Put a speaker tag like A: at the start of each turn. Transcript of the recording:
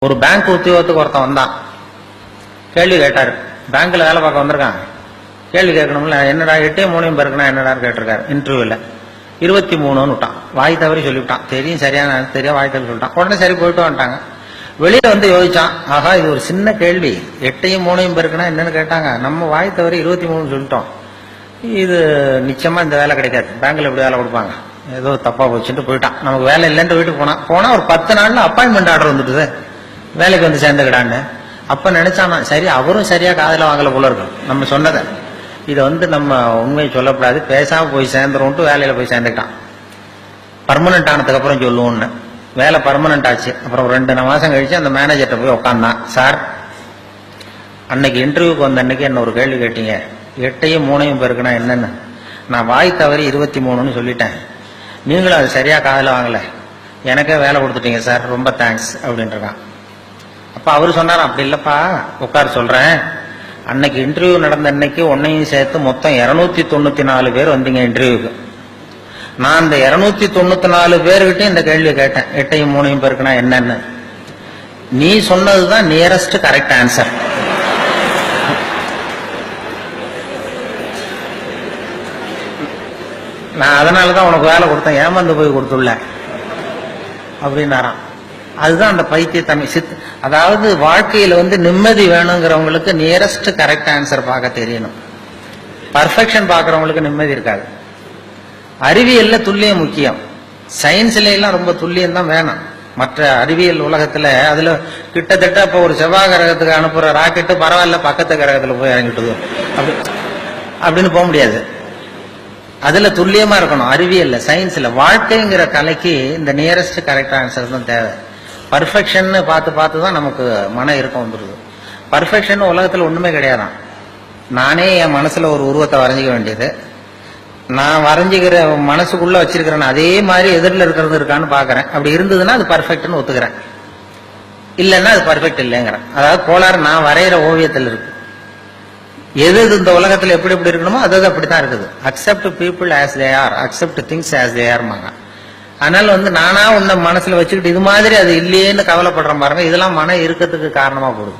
A: ஒரு பேங்க் உத்தியோகத்துக்கு ஒருத்தன் வந்தான், கேள்வி கேட்டாரு. பேங்க்ல வேலை பார்க்க வந்திருக்கான், கேள்வி கேட்கணும்ல. என்னடா 8 3 பேருக்குன்னா என்னடான்னு கேட்டிருக்காரு. இன்டர்வியூல 23 விட்டான். வாய் தவறி சொல்லிவிட்டான். தெரியும் சரியான தெரியும், வாய் தவறி சொல்லிட்டான். உடனே சரி போயிட்டு வந்துட்டாங்க. வெளியில வந்து யோசிச்சான், ஆகா இது ஒரு சின்ன கேள்வி, 8 3 பேருக்குன்னா என்னன்னு கேட்டாங்க, நம்ம வாய் தவறி 23 சொல்லிட்டோம், இது நிச்சயமா இந்த வேலை கிடைக்காது, பேங்க்ல எப்படி வேலை கொடுப்பாங்க, ஏதோ தப்பா போச்சுட்டு போயிட்டான். நமக்கு வேலை இல்லைன்ட்டு வீட்டுக்கு போனா ஒரு 10 நாள்ல அப்பாயின்மெண்ட் ஆர்டர் வந்துட்டுது, வேலைக்கு வந்து சேர்ந்துக்கிடான்னு. அப்ப நினைச்சானா, சரி அவரும் சரியா காதல வாங்கல போல இருக்கும் நம்ம சொன்னதை, இதை வந்து நம்ம உண்மையை சொல்லக்கூடாது, பேசாம போய் சேர்ந்துரும்ட்டு வேலையில போய் சேர்ந்துக்கிட்டான். பர்மனன்ட் ஆனதுக்கு அப்புறம் சொல்லுவோம்னு. வேலை பர்மனன்ட் ஆச்சு. அப்புறம் 2 மாசம் கழிச்சு அந்த மேனேஜர்கிட்ட போய் உட்காந்தான். சார், அன்னைக்கு இன்டர்வியூக்கு வந்த அன்னைக்கு என்ன ஒரு கேள்வி கேட்டீங்க, 8 3 பேருக்குன்னா என்னன்னு, நான் வாய் தவறி 23 சொல்லிட்டேன், நீங்களும் அது சரியா காதல வாங்கல, எனக்கே வேலை கொடுத்துட்டீங்க சார், ரொம்ப தேங்க்ஸ் அப்படின்ட்டு இருக்கான். அப்ப அவரு சொன்னார், அப்படி இல்லப்பா உட்கார சொல்றேன், அன்னைக்கு இன்டர்வியூ நடந்த அன்னைக்கு உன்னையும் சேர்த்து மொத்தம் 294 பேர் வந்தீங்க இன்டர்வியூக்கு. நான் அந்த 294 பேர்கிட்ட இந்த கேள்வி கேட்டேன், 8 3 பேருக்குன்னா என்னன்னு, நீ சொன்னதுதான் நியரஸ்ட் கரெக்ட் ஆன்சர். நான் அதனாலதான் உனக்கு வேலை கொடுத்தேன், ஏமாந்து போய் கொடுத்துள்ள அப்படின்னாராம். அதுதான் அந்த பைத்தியத்தன்மை. அதாவது வாழ்க்கையில வந்து நிம்மதி வேணுங்கிறவங்களுக்கு நியரஸ்ட் கரெக்ட் ஆன்சர் பார்க்க தெரியணும். பர்ஃபெக்ஷன் பார்க்கறவங்களுக்கு நிம்மதி இருக்காது. அறிவியல்ல துல்லியம் முக்கியம், சயின்ஸ்ல எல்லாம் ரொம்ப துல்லியம் தான் வேணும். மற்ற அறிவியல் உலகத்துல அதுல கிட்டத்தட்ட இப்ப ஒரு செவ்வாய் கிரகத்துக்கு அனுப்புற ராக்கெட்டு பரவாயில்ல பக்கத்து கிரகத்துல போய் இறங்கிட்டு அப்படின்னு போக முடியாது. அதுல துல்லியமா இருக்கணும். அறிவியல்ல சயின்ஸ்ல வாழ்க்கைங்கிற கலைக்கு இந்த நியரஸ்ட் கரெக்ட் ஆன்சர் தான் தேவை. பர்ஃபெக்ஷன் பார்த்து தான் நமக்கு மன இறுக்கம் வந்துடுது. பர்ஃபெக்ஷன் உலகத்துல ஒண்ணுமே கிடையாதான். நானே என் மனசுல ஒரு உருவத்தை வரைஞ்சிக்க வேண்டியது, நான் வரைஞ்சிக்கிற மனசுக்குள்ள வச்சிருக்கிறேன் அதே மாதிரி எதிரில் இருக்கிறது இருக்கான்னு பாக்குறேன். அப்படி இருந்ததுன்னா அது பர்ஃபெக்ட்னு ஒத்துக்கிறேன், இல்லைன்னா அது பர்ஃபெக்ட் இல்லைங்கிறேன். அதாவது கோளாறு நான் வரைகிற ஓவியத்தில் இருக்கு. எது இந்த உலகத்துல எப்படி எப்படி இருக்கணுமோ அது அப்படித்தான் இருக்குது. Accept people as they are, accept things as they ஆர்மாங்க. அதனால வந்து நானா உன்னை மனசுல வச்சுக்கிட்டு இது மாதிரி அது இல்லையேன்னு கவலைப்படுறேன் பாருங்க, இதெல்லாம் மன இறுக்கத்துக்கு காரணமா போடுது.